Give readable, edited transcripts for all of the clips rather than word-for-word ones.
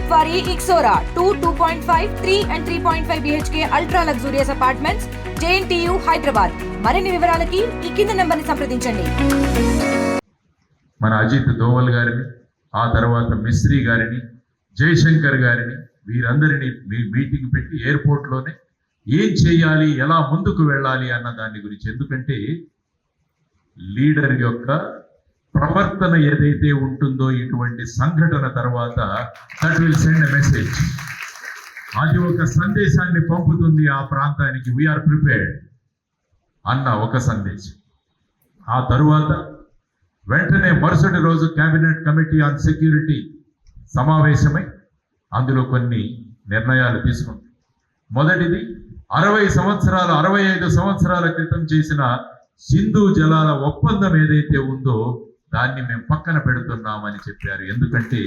Project వారి Ixora 2.5, 3 and 3.5 BHK ultra luxurious apartments, JNTU Hyderabad. మరిన్ని వివరాలకి ఈ కింద నంబర్ని సంప్రదించండి. మన అజిత్ దోవల్ గారిని, ఆ తర్వాత మిస్త్రీ గారిని, జయశంకర్ గారిని, వీరందరినీ మీటింగ్ పెట్టి ఎయిర్పోర్ట్లోనే ఏం చేయాలి, ఎలా ముందుకు వెళ్ళాలి అన్న దాని గురించి. ఎందుకంటే లీడర్ యొక్క ప్రవర్తన ఏదైతే ఉంటుందో ఇటువంటి సంఘటన తర్వాత that will send a message, అది ఒక సందేశాన్ని పంపుతుంది ఆ ప్రాంతానికి. వీఆర్ ప్రిపేర్డ్ అన్న ఒక సందేశం. ఆ తరువాత వెంటనే మరుసటి రోజు కేబినెట్ కమిటీ ఆన్ సెక్యూరిటీ సమావేశమై అందులో కొన్ని నిర్ణయాలు తీసుకుంది. మొదటిది 65 సంవత్సరాల క్రితం చేసిన సింధు జలాల ఒప్పందం ఏదైతే ఉందో దాన్ని మేము పక్కన పెడుతున్నామని చెప్పారు. ఎందుకంటే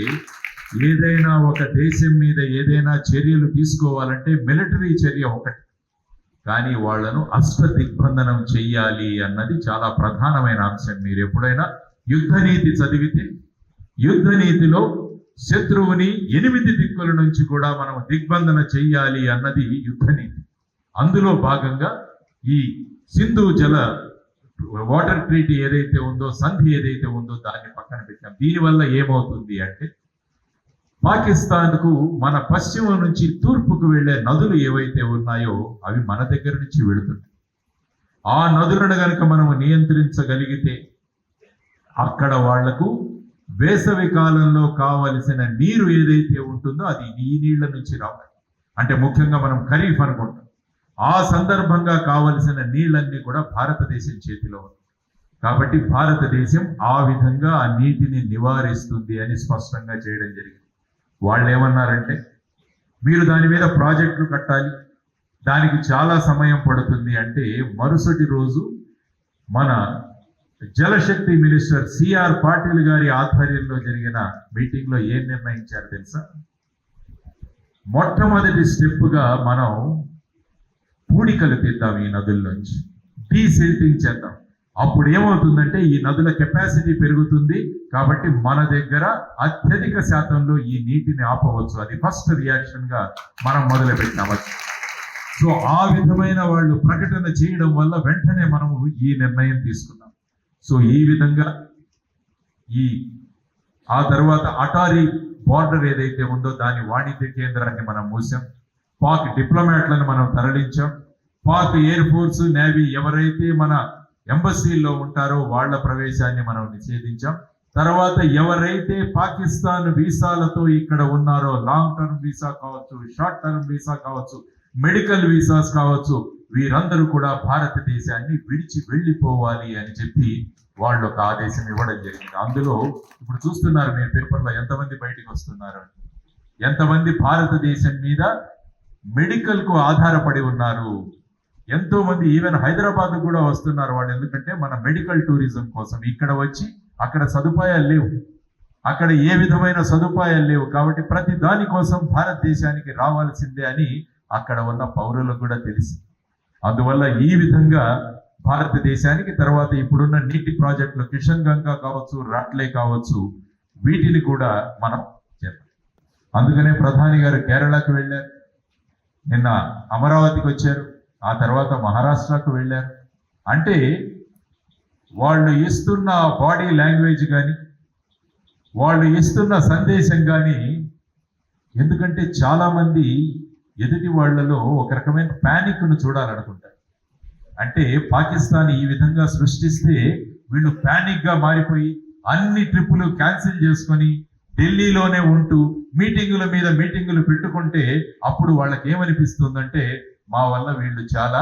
ఏదైనా ఒక దేశం మీద ఏదైనా చర్యలు తీసుకోవాలంటే మిలిటరీ చర్య ఒకటి, కానీ వాళ్లను దిగ్బంధనం చెయ్యాలి అన్నది చాలా ప్రధానమైన అంశం. మీరు ఎప్పుడైనా యుద్ధ నీతి చదివితే యుద్ధ నీతిలో శత్రువుని 8 దిక్కుల నుంచి కూడా మనం దిగ్బంధన చెయ్యాలి అన్నది యుద్ధ నీతి. అందులో భాగంగా ఈ సింధు జల వాటర్ ట్రీటీ ఏదైతే ఉందో, సంధి ఏదైతే ఉందో దాన్ని పక్కన పెట్టాం. దీనివల్ల ఏమవుతుంది అంటే పాకిస్తాన్కు మన పశ్చిమ నుంచి తూర్పుకు వెళ్లే నదులు ఏవైతే ఉన్నాయో అవి మన దగ్గర నుంచి వెళుతున్నాయి. ఆ నదులను కనుక మనము నియంత్రించగలిగితే అక్కడ వాళ్లకు వేసవి కాలంలో కావలసిన నీరు ఏదైతే ఉంటుందో అది ఈ నీళ్ల నుంచి రావాలి. అంటే ముఖ్యంగా మనం ఖరీఫ్ అనుకుంటాం. ఆ సందర్భంగా కావలసిన నీళ్ళన్నీ కూడా భారతదేశం చేతిలో ఉంది. కాబట్టి భారతదేశం ఆ విధంగా ఆ నీటిని నివారిస్తుంది అని స్పష్టంగా చేయడం జరిగింది. వాళ్ళు ఏమన్నారంటే మీరు దాని మీద ప్రాజెక్టులు కట్టాలి, దానికి చాలా సమయం పడుతుంది అంటే మరుసటి రోజు మన జలశక్తి మినిస్టర్ సిఆర్ పాటిల్ గారి ఆధ్వర్యంలో జరిగిన మీటింగ్లో ఏం నిర్ణయించారు తెలుసా? మొట్టమొదటి స్టెప్గా మనం పూడికలు తీద్దాం, ఈ నదుల్లోంచి డీసిల్టింగ్ చేద్దాం. అప్పుడు ఏమవుతుందంటే ఈ నదుల కెపాసిటీ పెరుగుతుంది, కాబట్టి మన దగ్గర అత్యధిక శాతంలో ఈ నీటిని ఆపవచ్చు. అది ఫస్ట్ రియాక్షన్ గా మనం మొదలు పెట్టవచ్చు. సో ఆ విధమైన వాళ్ళు ప్రకటన చేయడం వల్ల వెంటనే మనము ఈ నిర్ణయం తీసుకున్నాం. సో ఈ విధంగా ఆ తర్వాత అటారీ బార్డర్ ఏదైతే ఉందో దాని వాణిజ్య కేంద్రాన్ని మనం మూసాం. పాక్ డిప్లొమాట్లను మనం తరలించాం. పాక్ ఎయిర్ ఫోర్స్, నేవీ ఎవరైతే మన ఎంబసీల్లో ఉంటారో వాళ్ళ ప్రవేశాన్ని మనం నిషేధించాం. తర్వాత ఎవరైతే పాకిస్తాన్ వీసాలతో ఇక్కడ ఉన్నారో, లాంగ్ టర్మ్ వీసా కావచ్చు, షార్ట్ టర్మ్ వీసా కావచ్చు, మెడికల్ వీసాస్ కావచ్చు, వీరందరూ కూడా భారతదేశాన్ని విడిచి వెళ్ళిపోవాలి అని చెప్పి వాళ్ళు ఒక ఆదేశం ఇవ్వడం జరిగింది. అందులో ఇప్పుడు చూస్తున్నారు మీరు పేపర్లో ఎంతమంది బయటికి వస్తున్నారు, ఎంతమంది భారతదేశం మీద మెడికల్ కు ఆధారపడి ఉన్నారు. ఎంతో మంది ఈవెన్ హైదరాబాద్ కూడా వస్తున్నారు వాళ్ళు. ఎందుకంటే మన మెడికల్ టూరిజం కోసం ఇక్కడ వచ్చి అక్కడ సదుపాయాలు లేవు, అక్కడ ఏ విధమైన సదుపాయాలు లేవు. కాబట్టి ప్రతి దానికోసం భారతదేశానికి రావాల్సిందే అని అక్కడ ఉన్న పౌరులకు కూడా తెలిసి, అందువల్ల ఈ విధంగా భారతదేశానికి తర్వాత ఇప్పుడున్న నీటి ప్రాజెక్టులు కిషన్ గంగా కావచ్చు, రాట్లే కావచ్చు, వీటిని కూడా మనం చేద్దాం. అందుకనే ప్రధాని గారు కేరళకు వెళ్ళారు, నిన్న అమరావతికి వచ్చారు, ఆ తర్వాత మహారాష్ట్రకు వెళ్ళారు. అంటే వాళ్ళు ఇస్తున్న బాడీ లాంగ్వేజ్ కానీ, వాళ్ళు ఇస్తున్న సందేశం కానీ, ఎందుకంటే చాలామంది ఎదుటి వాళ్లలో ఒక రకమైన ప్యానిక్ను చూడాలనుకుంటారు. అంటే పాకిస్తాన్ ఈ విధంగా సృష్టిస్తే వీళ్ళు ప్యానిక్గా మారిపోయి అన్ని ట్రిప్పులు క్యాన్సిల్ చేసుకొని ఢిల్లీలోనే ఉంటూ మీటింగుల మీద మీటింగులు పెట్టుకుంటే అప్పుడు వాళ్ళకి ఏమనిపిస్తుందంటే మా వల్ల వీళ్ళు చాలా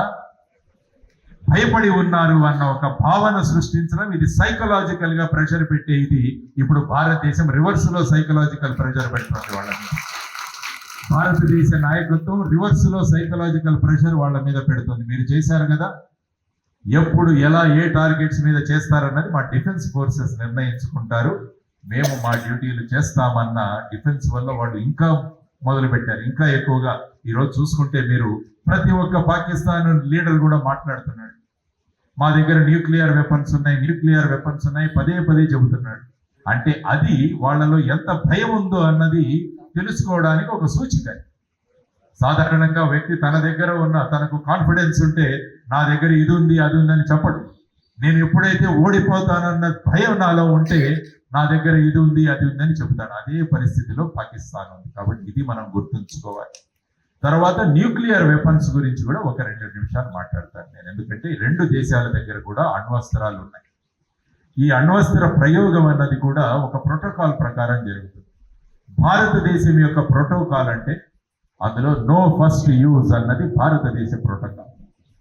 భయపడి ఉన్నారు అన్న ఒక భావన సృష్టించడం. ఇది సైకలాజికల్ గా ప్రెషర్ పెట్టే ఇది ఇప్పుడు భారతదేశం రివర్స్ లో సైకలాజికల్ ప్రెషర్ పెడుతుంది వాళ్ళని. భారతదేశ నాయకత్వం రివర్స్ లో సైకలాజికల్ ప్రెషర్ వాళ్ళ మీద పెడుతుంది. మీరు చేశారు కదా, ఎప్పుడు ఎలా ఏ టార్గెట్స్ మీద చేస్తారన్నది మా డిఫెన్స్ ఫోర్సెస్ నిర్ణయించుకుంటారు. మేము మా డ్యూటీలు చేస్తామన్న డిఫెన్స్ వల్ల వాళ్ళు ఇంకా మొదలు పెట్టారు, ఇంకా ఎక్కువగా. ఈరోజు చూసుకుంటే మీరు ప్రతి ఒక్క పాకిస్తాన్ లీడర్ కూడా మాట్లాడుతున్నాడు, మా దగ్గర న్యూక్లియర్ వెపన్స్ ఉన్నాయి, పదే చెబుతున్నాడు. అంటే అది వాళ్ళలో ఎంత భయం ఉందో అన్నది తెలుసుకోవడానికి ఒక సూచిక. సాధారణంగా వ్యక్తి తన దగ్గర ఉన్న తనకు కాన్ఫిడెన్స్ ఉంటే నా దగ్గర ఇది ఉంది అది ఉందని చెప్పడు. నేను ఎప్పుడైతే ఓడిపోతానన్న భయం నాలో ఉంటే నా దగ్గర ఇది ఉంది అది ఉందని చెబుతాడు. అదే పరిస్థితిలో పాకిస్తాన్ ఉంది. కాబట్టి ఇది మనం గుర్తుంచుకోవాలి. తర్వాత న్యూక్లియర్ వెపన్స్ గురించి కూడా ఒక 2 నిమిషాలు మాట్లాడతాను నేను. ఎందుకంటే 2 దేశాల దగ్గర కూడా అణ్వస్త్రాలు ఉన్నాయి. ఈ అణ్వస్త్ర ప్రయోగం అన్నది కూడా ఒక ప్రోటోకాల్ ప్రకారం జరుగుతుంది. భారతదేశం యొక్క ప్రోటోకాల్ అంటే అందులో నో ఫస్ట్ యూజ్ అన్నది భారతదేశ ప్రోటోకాల్.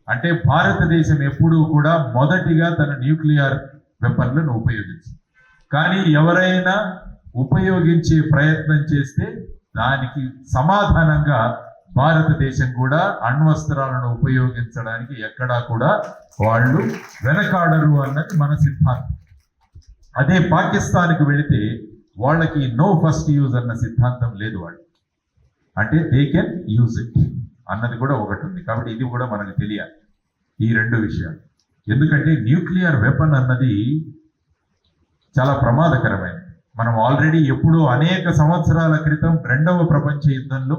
అంటే భారతదేశం ఎప్పుడూ కూడా మొదటిగా తన న్యూక్లియర్ వెపన్లను ఉపయోగించింది. కానీ ఎవరైనా ఉపయోగించే ప్రయత్నం చేస్తే దానికి సమాధానంగా భారతదేశం కూడా అణ్వస్త్రాలను ఉపయోగించడానికి ఎక్కడా కూడా వాళ్ళు వెనకాడరు అన్నది మన సిద్ధాంతం. అదే పాకిస్తాన్కి వెళితే వాళ్ళకి నో ఫస్ట్ యూజ్ అన్న సిద్ధాంతం లేదు. వాళ్ళు అంటే దే కెన్ యూజ్ ఇట్ అన్నది కూడా ఒకటి ఉంది. కాబట్టి ఇది కూడా మనకు తెలియాలి, ఈ 2 విషయాలు. ఎందుకంటే న్యూక్లియర్ వెపన్ అన్నది చాలా ప్రమాదకరమైనది. మనం ఆల్రెడీ ఎప్పుడో అనేక సంవత్సరాల క్రితం 2వ ప్రపంచ యుద్ధంలో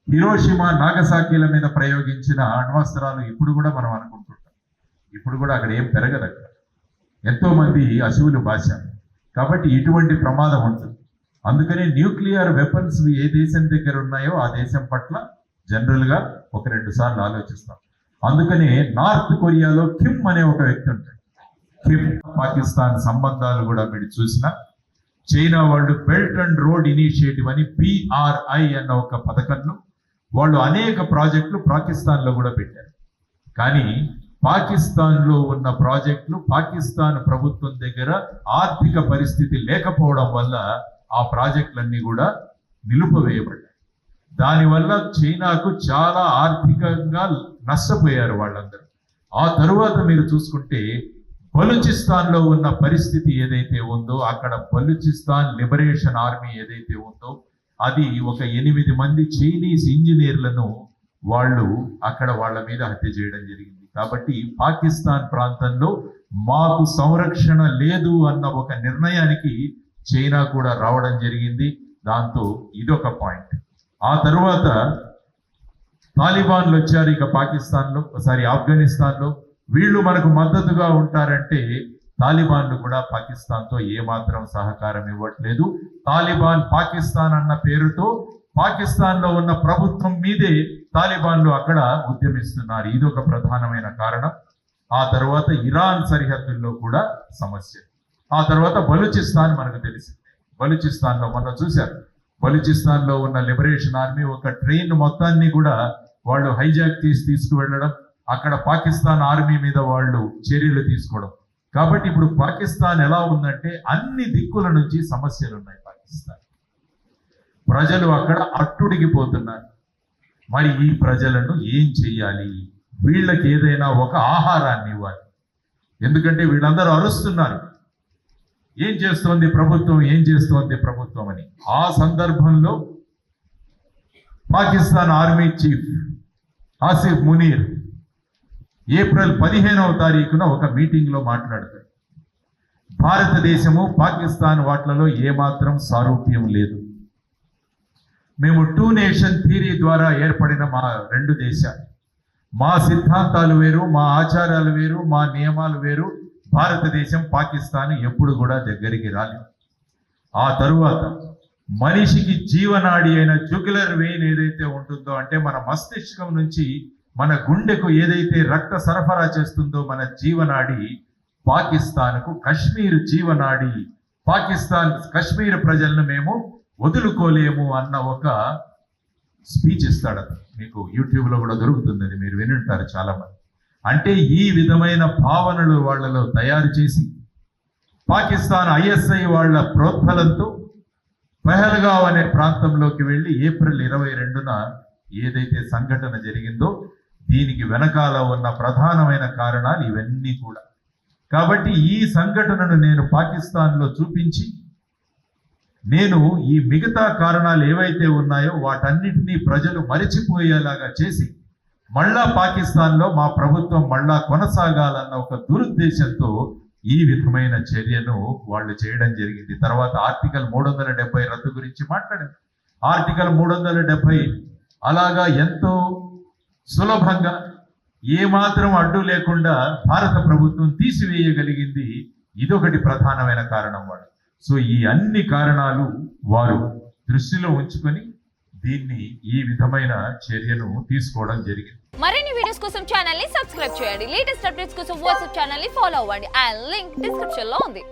హిరోషిమా నాగసాకిల మీద ప్రయోగించిన అణ్వస్త్రాలు ఇప్పుడు కూడా మనం అనుకుంటుంటాం. ఇప్పుడు కూడా అక్కడ ఏం పెరగదు. అక్కడ ఎంతో మంది అశువులు బాశారు. కాబట్టి ఇటువంటి ప్రమాదం ఉంటుంది. అందుకని న్యూక్లియర్ వెపన్స్ ఏ దేశం దగ్గర ఉన్నాయో ఆ దేశం పట్ల జనరల్ గా ఒక 2 సార్లు ఆలోచిస్తాం. అందుకనే నార్త్ కొరియాలో కిమ్ అనే ఒక వ్యక్తి ఉంటాడు. కిమ్ పాకిస్తాన్ సంబంధాలు కూడా మీరు చూసినా చైనా వాళ్ళు బెల్ట్ అండ్ రోడ్ ఇనిషియేటివ్ అని BRI అన్న ఒక పథకంలో వాళ్ళు అనేక ప్రాజెక్టులు పాకిస్తాన్లో కూడా పెట్టారు. కానీ పాకిస్తాన్లో ఉన్న ప్రాజెక్టులు పాకిస్తాన్ ప్రభుత్వం దగ్గర ఆర్థిక పరిస్థితి లేకపోవడం వల్ల ఆ ప్రాజెక్టులన్నీ కూడా నిలుపువేయబడ్డాయి. దానివల్ల చైనాకు చాలా ఆర్థికంగా నష్టపోయారు వాళ్ళందరూ. ఆ తరువాత మీరు చూసుకుంటే బలూచిస్తాన్లో ఉన్న పరిస్థితి ఏదైతే ఉందో, అక్కడ బలూచిస్తాన్ లిబరేషన్ ఆర్మీ ఏదైతే ఉందో అది ఒక 8 మంది చైనీస్ ఇంజనీర్లను వాళ్ళు అక్కడ వాళ్ళ మీద హత్య చేయడం జరిగింది. కాబట్టి పాకిస్తాన్ ప్రాంతంలో మాకు సంరక్షణ లేదు అన్న ఒక నిర్ణయానికి చైనా కూడా రావడం జరిగింది. దాంతో ఇదొక పాయింట్. ఆ తరువాత తాలిబాన్లు వచ్చారు ఇక పాకిస్తాన్లో, ఆఫ్ఘనిస్తాన్లో. వీళ్ళు మనకు మద్దతుగా ఉంటారంటే తాలిబాన్లు కూడా పాకిస్తాన్తో ఏమాత్రం సహకారం ఇవ్వట్లేదు. తాలిబాన్ పాకిస్తాన్ అన్న పేరుతో పాకిస్తాన్లో ఉన్న ప్రభుత్వం మీదే తాలిబాన్లు అక్కడ ఉద్యమిస్తున్నారు. ఇదొక ప్రధానమైన కారణం. ఆ తర్వాత ఇరాన్ సరిహద్దుల్లో కూడా సమస్య. ఆ తర్వాత బలూచిస్తాన్ మనకు తెలిసింది. బలూచిస్తాన్లో మొన్న చూశారు, బలూచిస్తాన్లో ఉన్న లిబరేషన్ ఆర్మీ ఒక ట్రైన్ మొత్తాన్ని కూడా వాళ్ళు హైజాక్ చేసి తీసుకువెళ్ళడం, అక్కడ పాకిస్తాన్ ఆర్మీ మీద వాళ్ళు చర్యలు తీసుకోవడం. కాబట్టి ఇప్పుడు పాకిస్తాన్ ఎలా ఉందంటే అన్ని దిక్కుల నుంచి సమస్యలు ఉన్నాయి. పాకిస్తాన్ ప్రజలు అక్కడ అట్టుడిగిపోతున్నారు. మరి ఈ ప్రజలను ఏం చెయ్యాలి? వీళ్ళకి ఏదైనా ఒక ఆహారాన్ని ఇవ్వాలి. ఎందుకంటే వీళ్ళందరూ అరుస్తున్నారు, ఏం చేస్తోంది ప్రభుత్వం, ఏం చేస్తోంది ప్రభుత్వం అని. ఆ సందర్భంలో Pakistan army chief Asif Munir April 15వ తారీఖున ఒక మీటింగ్లో మాట్లాడతాడు. భారతదేశము పాకిస్తాన్ వాట్లలో ఏమాత్రం సారూప్యం లేదు. మేము 2 నేషన్ థియరీ ద్వారా ఏర్పడిన మా 2 దేశాలు, మా సిద్ధాంతాలు వేరు, మా ఆచారాలు వేరు, మా నియమాలు వేరు. భారతదేశం పాకిస్తాన్ ఎప్పుడు కూడా దగ్గరికి రాలేదు. ఆ తరువాత మనిషికి జీవనాడి అయిన జుగులర్ వెయిన్ ఏదైతే ఉంటుందో, అంటే మన మస్తిష్కం నుంచి మన గుండెకు ఏదైతే రక్త సరఫరా చేస్తుందో మన జీవనాడి, పాకిస్తాన్కు కశ్మీర్ జీవనాడి. పాకిస్తాన్ కశ్మీర్ ప్రజలను మేము వదులుకోలేము అన్న ఒక స్పీచ్ ఇస్తాడు. మీకు యూట్యూబ్లో కూడా దొరుకుతుంది, అది మీరు వినుంటారు చాలా మంది. అంటే ఈ విధమైన భావనలు వాళ్ళలో తయారు చేసి పాకిస్తాన్ ISI వాళ్ళ ప్రోత్బలంతో పహల్గావ్ అనే ప్రాంతంలోకి వెళ్ళి ఏప్రిల్ 22న ఏదైతే సంఘటన జరిగిందో దీనికి వెనకాల ఉన్న ప్రధానమైన కారణాలు ఇవన్నీ కూడా. కాబట్టి ఈ సంఘటనను నేను పాకిస్తాన్లో చూపించి నేను ఈ మిగతా కారణాలు ఏవైతే ఉన్నాయో వాటన్నిటినీ ప్రజలు మరిచిపోయేలాగా చేసి మళ్ళా పాకిస్తాన్లో మా ప్రభుత్వం మళ్ళా కొనసాగాలన్న ఒక దురుద్దేశంతో ఈ విధమైన చర్యను వాళ్ళు చేయడం జరిగింది. తర్వాత ఆర్టికల్ 370 రద్దు గురించి మాట్లాడారు. ఆర్టికల్ 370 అలాగా ఎంతో సులభంగా ఏమాత్రం అడ్డు లేకుండా భారత ప్రభుత్వం తీసివేయగలిగింది. ఇదొకటి ప్రధానమైన కారణం వాడు. సో ఈ అన్ని కారణాలు వారు దృష్టిలో ఉంచుకొని దీన్ని ఈ విధమైన చర్యను తీసుకోవడం జరిగింది. మరిన్ని వీడియోస్ కోసం ఛానల్ ని సబ్స్క్రైబ్ చేయండి. లేటెస్ట్ అప్డేట్స్ కోసం వాట్సాప్ ఛానల్ ని ఫాలో అవ్వండి. ఆ లింక్ డిస్క్రిప్షన్ లో ఉంది.